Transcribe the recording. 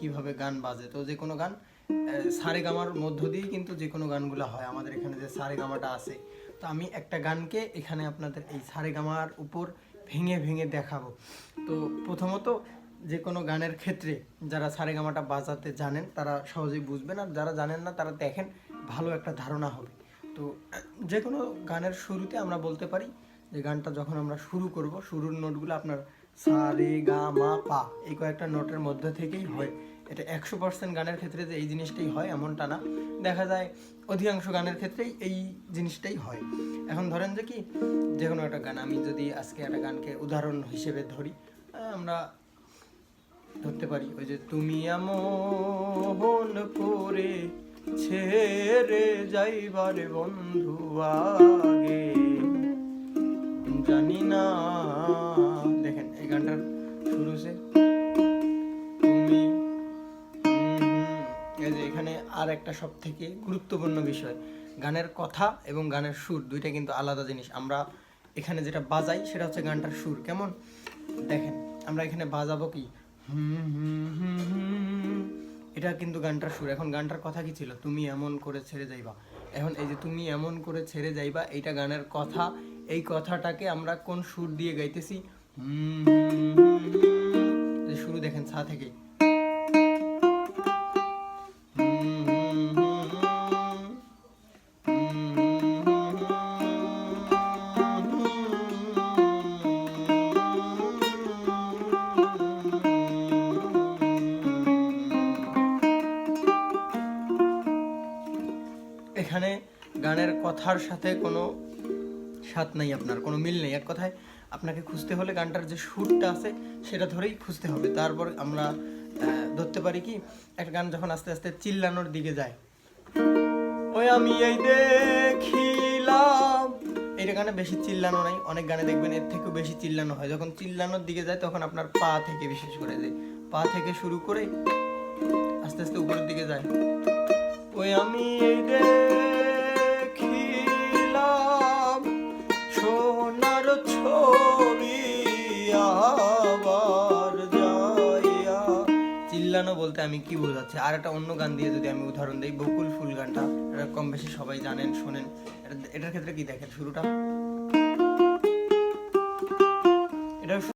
কিভাবে গান বাজে। তো যে কোনো গান সারেগামার মধ্য দিয়েই কিন্তু যে কোনো গানগুলো হয়। আমাদের এখানে যে সারেগামাটা আছে, তো আমি একটা গানকে এখানে আপনাদের এই সারেগামার উপর ভেঙে ভেঙে দেখাবো। তো প্রথমত যে কোনো গানের ক্ষেত্রে যারা সারেগামাটা বাজাতে জানেন তারা সহজেই বুঝবেন, আর যারা জানেন না তারা দেখেন, ভালো একটা ধারণা হবে। তো যে কোনো গানের শুরুতে আমরা বলতে পারি যে গানটা যখন আমরা শুরু করব, শুরুর নোটগুলো আপনার সা রে গা মা পা এই কয়েকটা নোটের মধ্যে থেকেই হয়। এটা 100% গানের ক্ষেত্রে যে এই জিনিসটাই হয় এমনটা না, দেখা যায় অধিকাংশ গানের ক্ষেত্রেই এই জিনিসটাই হয়। এখন ধরেন যে কি, যে কোনো একটা গান, আমি যদি আজকে একটা গানকে উদাহরণ হিসেবে ধরি, আমরা ধরতে পারি ওই যে তুমি এমন করে ছেড়ে যাইবারে বন্ধু আগে জানি না। দেখেন এই গানটার শুরু হচ্ছে তুমি, এই যে এখানে আর একটা সব থেকে গুরুত্বপূর্ণ বিষয়, গানের কথা এবং গানের সুর দুইটা কিন্তু আলাদা জিনিস। আমরা এখানে যেটা বাজাই সেটা হচ্ছে গানটার সুর। কেমন দেখেন, আমরা এখানে বাজাবো কি, এটা কিন্তু গানটার সুর। এখন গানটার কথা কি ছিল, তুমি এমন করে ছেড়ে যাইবা। এখন এই যে তুমি এমন করে ছেড়ে যাইবা, এইটা গানের কথা। এই কথাটাকে আমরা কোন সুর দিয়ে গাইতেছি, শুরু দেখেন সা থেকে, এখানে গানের কথার সাথে কোনো সাথ নাই, আপনার কোনো মিল নেই। এক কথায় আপনাকে খুঁজতে হলে গানটার যে সুরটা আছে সেটা ধরেই খুঁজতে হবে। তারপর আমরা ধরতে পারি কি, একটা গান যখন আস্তে আস্তে চিল্লানোর দিকে যায়, ওই আমি এই দেখিলাম, এইটা গানে বেশি চিল্লানো নাই। অনেক গানে দেখবেন এর থেকেও বেশি চিল্লানো হয়। যখন চিল্লানোর দিকে যায় তখন আপনার পা থেকে, বিশেষ করে যে পা থেকে শুরু করে আস্তে আস্তে উপরের দিকে যায়, ওই আমি এই দেখিলাম সোনার ছবি আবার যাইয়া। চিল্লানো বলতে আমি কি বোঝাচ্ছি, আর একটা অন্য গান দিয়ে যদি আমি উদাহরণ দিই, বকুল ফুল গানটা, এটা কম বেশি সবাই জানেন, শোনেন। এটার ক্ষেত্রে কি দেখেন শুরুটা, এটা